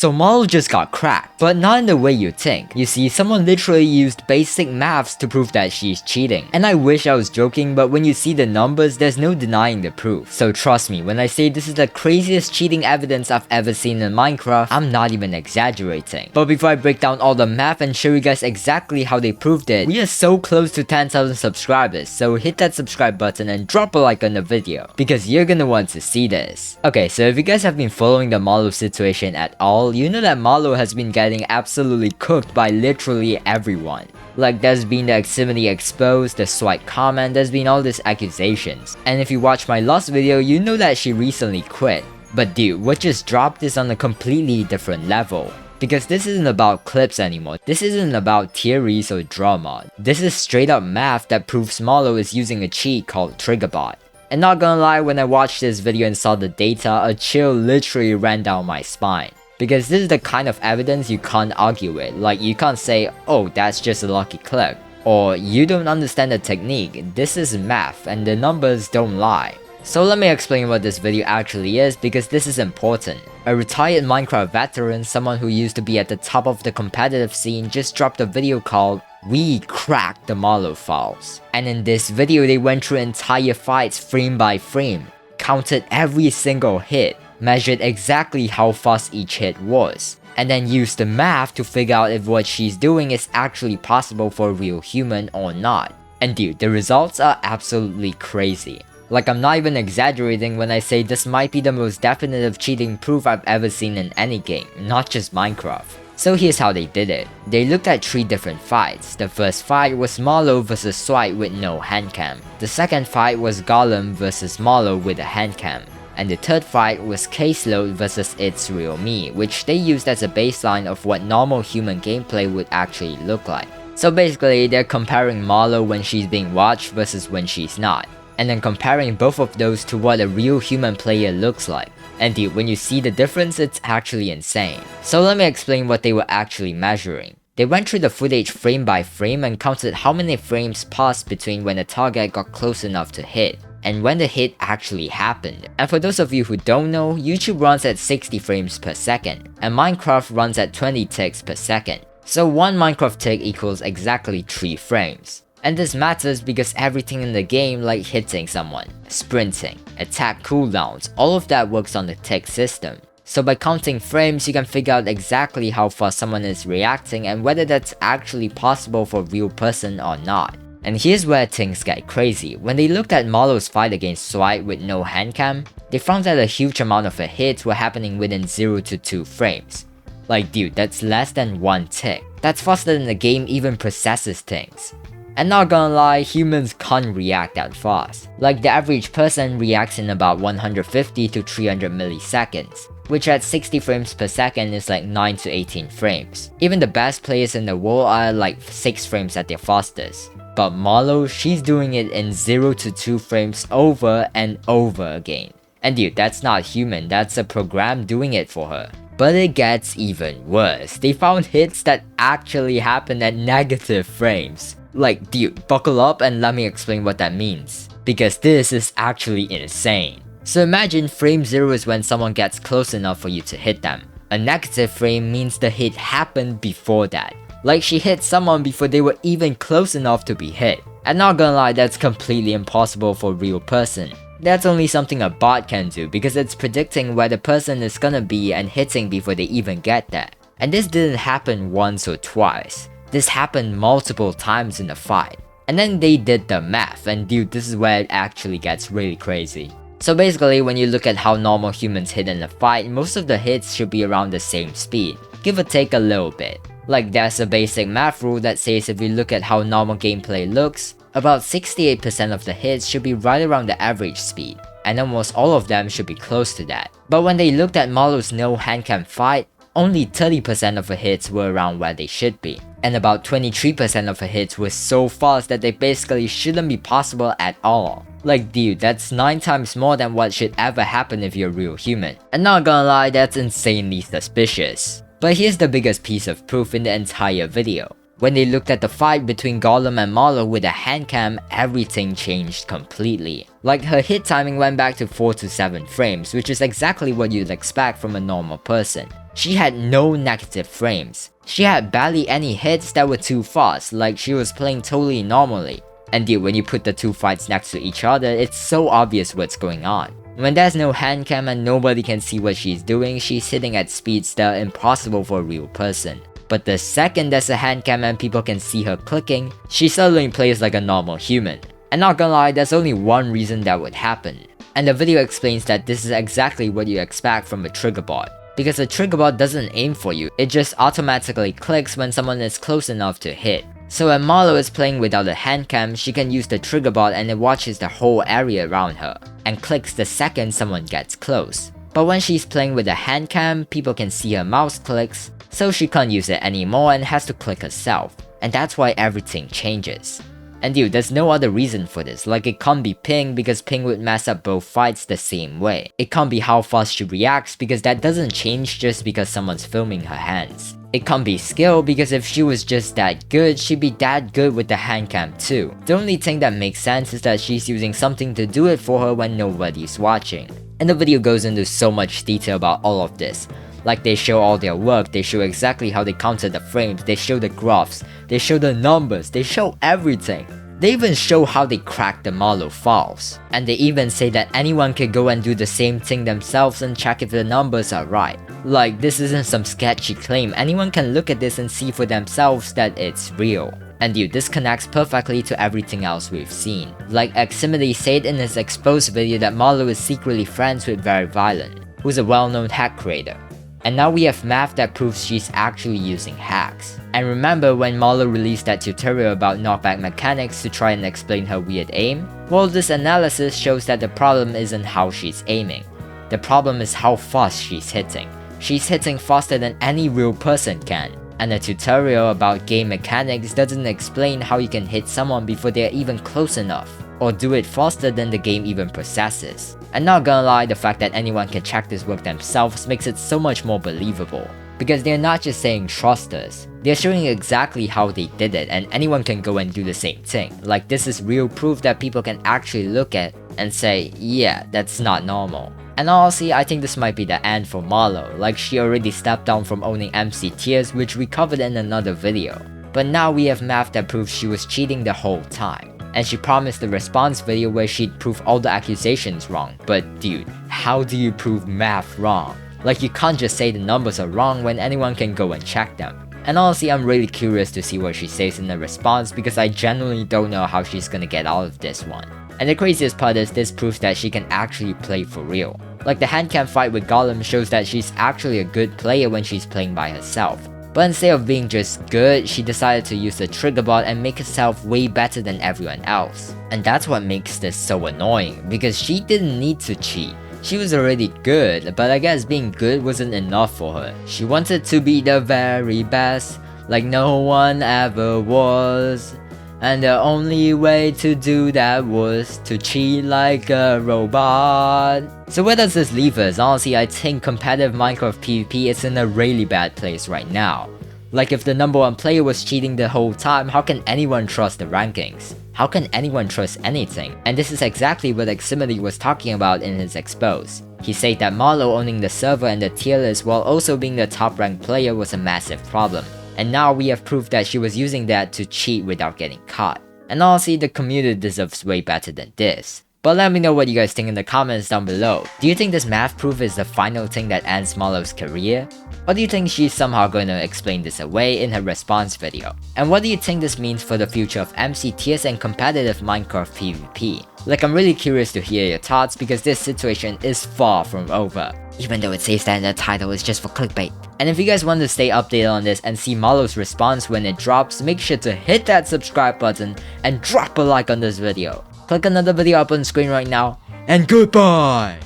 So Malo just got cracked, but not in the way you think. You see, someone literally used basic maths to prove that she's cheating. And I wish I was joking, but when you see the numbers, there's no denying the proof. So trust me, when I say this is the craziest cheating evidence I've ever seen in Minecraft, I'm not even exaggerating. But before I break down all the math and show you guys exactly how they proved it, we are so close to 10,000 subscribers, so hit that subscribe button and drop a like on the video, because you're gonna want to see this. Okay, so if you guys have been following the Marlow situation at all, you know that Marlow has been getting absolutely cooked by literally everyone. Like, there's been the Accidentally Exposed, the Swight comment, there's been all these accusations. And if you watch my last video, you know that she recently quit. But dude, what just dropped is on a completely different level. Because this isn't about clips anymore, this isn't about theories or drama. This is straight up math that proves Malo is using a cheat called Triggerbot. And not gonna lie, when I watched this video and saw the data, a chill literally ran down my spine. Because this is the kind of evidence you can't argue with. Like, you can't say, oh, that's just a lucky clip. Or, you don't understand the technique, this is math and the numbers don't lie. So let me explain what this video actually is, because this is important. A retired Minecraft veteran, someone who used to be at the top of the competitive scene, just dropped a video called "We Cracked the Marlow Files." And in this video they went through entire fights frame by frame, counted every single hit, measured exactly how fast each hit was, and then used the math to figure out if what she's doing is actually possible for a real human or not. And dude, the results are absolutely crazy. Like, I'm not even exaggerating when I say this might be the most definitive cheating proof I've ever seen in any game, not just Minecraft. So here's how they did it. They looked at 3 different fights. The first fight was Marlow vs Swight with no handcam. The second fight was Golem vs Marlow with a handcam. And the third fight was Caseload vs It's Real Me, which they used as a baseline of what normal human gameplay would actually look like. So basically, they're comparing Marlow when she's being watched versus when she's not, and then comparing both of those to what a real human player looks like. And dude, when you see the difference, it's actually insane. So let me explain what they were actually measuring. They went through the footage frame by frame and counted how many frames passed between when the target got close enough to hit and when the hit actually happened. And for those of you who don't know, YouTube runs at 60 frames per second, and Minecraft runs at 20 ticks per second. So one Minecraft tick equals exactly 3 frames. And this matters because everything in the game, like hitting someone, sprinting, attack cooldowns, all of that works on the tick system. So by counting frames, you can figure out exactly how fast someone is reacting and whether that's actually possible for a real person or not. And here's where things get crazy. When they looked at Marlow's fight against Swight with no handcam, they found that a huge amount of her hits were happening within 0 to 2 frames. Like dude, that's less than 1 tick. That's faster than the game even processes things. And not gonna lie, humans can't react that fast. Like, the average person reacts in about 150 to 300 milliseconds, which at 60 frames per second is like 9 to 18 frames. Even the best players in the world are like 6 frames at their fastest. But Malo, she's doing it in 0 to 2 frames over and over again. And dude, that's not human, that's a program doing it for her. But it gets even worse. They found hits that actually happen at negative frames. Like, dude, buckle up and let me explain what that means, because this is actually insane. So imagine frame 0 is when someone gets close enough for you to hit them. A negative frame means the hit happened before that. Like, she hit someone before they were even close enough to be hit. And not gonna lie, that's completely impossible for a real person. That's only something a bot can do, because it's predicting where the person is gonna be and hitting before they even get there. And this didn't happen once or twice. This happened multiple times in the fight. And then they did the math, and dude, this is where it actually gets really crazy. So basically, when you look at how normal humans hit in a fight, most of the hits should be around the same speed, give or take a little bit. Like, there's a basic math rule that says if you look at how normal gameplay looks, about 68% of the hits should be right around the average speed, and almost all of them should be close to that. But when they looked at Marlow's no handcam fight, only 30% of her hits were around where they should be, and about 23% of her hits were so fast that they basically shouldn't be possible at all. Like dude, that's 9 times more than what should ever happen if you're a real human. And not gonna lie, that's insanely suspicious. But here's the biggest piece of proof in the entire video. When they looked at the fight between Golem and Malo with a handcam, everything changed completely. Like, her hit timing went back to 4 to 7 frames, which is exactly what you'd expect from a normal person. She had no negative frames. She had barely any hits that were too fast, like she was playing totally normally. And dude, when you put the two fights next to each other, it's so obvious what's going on. When there's no hand cam and nobody can see what she's doing, she's hitting at speeds that are impossible for a real person. But the second there's a hand cam and people can see her clicking, she suddenly plays like a normal human. And not gonna lie, there's only one reason that would happen. And the video explains that this is exactly what you expect from a Triggerbot. Because a Triggerbot doesn't aim for you, it just automatically clicks when someone is close enough to hit. So when Marlow is playing without a hand cam, she can use the Triggerbot and it watches the whole area around her, and clicks the second someone gets close. But when she's playing with a hand cam, people can see her mouse clicks, so she can't use it anymore and has to click herself. And that's why everything changes. And dude, there's no other reason for this, like it can't be ping because ping would mess up both fights the same way. It can't be how fast she reacts because that doesn't change just because someone's filming her hands. It can't be skill because if she was just that good, she'd be that good with the hand cam too. The only thing that makes sense is that she's using something to do it for her when nobody's watching. And the video goes into so much detail about all of this. Like they show all their work, they show exactly how they counted the frames, they show the graphs, they show the numbers, they show everything. They even show how they crack the Malo files. And they even say that anyone can go and do the same thing themselves and check if the numbers are right. Like this isn't some sketchy claim, anyone can look at this and see for themselves that it's real. And dude, this connects perfectly to everything else we've seen. Like Accusations said in his exposed video that Marlow is secretly friends with Very Violent, who's a well-known hack creator. And now we have math that proves she's actually using hacks. And remember when Malo released that tutorial about knockback mechanics to try and explain her weird aim? Well, this analysis shows that the problem isn't how she's aiming. The problem is how fast she's hitting. She's hitting faster than any real person can. And the tutorial about game mechanics doesn't explain how you can hit someone before they're even close enough, or do it faster than the game even processes. And not gonna lie, the fact that anyone can check this work themselves makes it so much more believable. Because they're not just saying trust us, they're showing exactly how they did it and anyone can go and do the same thing. Like this is real proof that people can actually look at and say, yeah, that's not normal. And honestly, I think this might be the end for Marlow, like she already stepped down from owning MCTiers, which we covered in another video. But now we have math that proves she was cheating the whole time. And she promised the response video where she'd prove all the accusations wrong. But dude, how do you prove math wrong? Like you can't just say the numbers are wrong when anyone can go and check them. And honestly, I'm really curious to see what she says in the response because I genuinely don't know how she's gonna get out of this one. And the craziest part is this proves that she can actually play for real. Like the handcam fight with Golem shows that she's actually a good player when she's playing by herself. But instead of being just good, she decided to use the Triggerbot and make herself way better than everyone else. And that's what makes this so annoying, because she didn't need to cheat. She was already good, but I guess being good wasn't enough for her. She wanted to be the very best, like no one ever was. And the only way to do that was to cheat like a robot. So where does this leave us? Honestly, I think competitive Minecraft PvP is in a really bad place right now. Like if the number one player was cheating the whole time, how can anyone trust the rankings? How can anyone trust anything? And this is exactly what Accusations was talking about in his expose. He said that Marlow owning the server and the tier list while also being the top ranked player was a massive problem. And now we have proof that she was using that to cheat without getting caught. And honestly, the community deserves way better than this. But let me know what you guys think in the comments down below. Do you think this math proof is the final thing that ends Marlow's career? Or do you think she's somehow going to explain this away in her response video? And what do you think this means for the future of MCTiers and competitive Minecraft PvP? Like, I'm really curious to hear your thoughts because this situation is far from over. Even though it says that in the title is just for clickbait. And if you guys want to stay updated on this and see Marlow's response when it drops, make sure to hit that subscribe button and drop a like on this video. Click another video up on screen right now, and goodbye!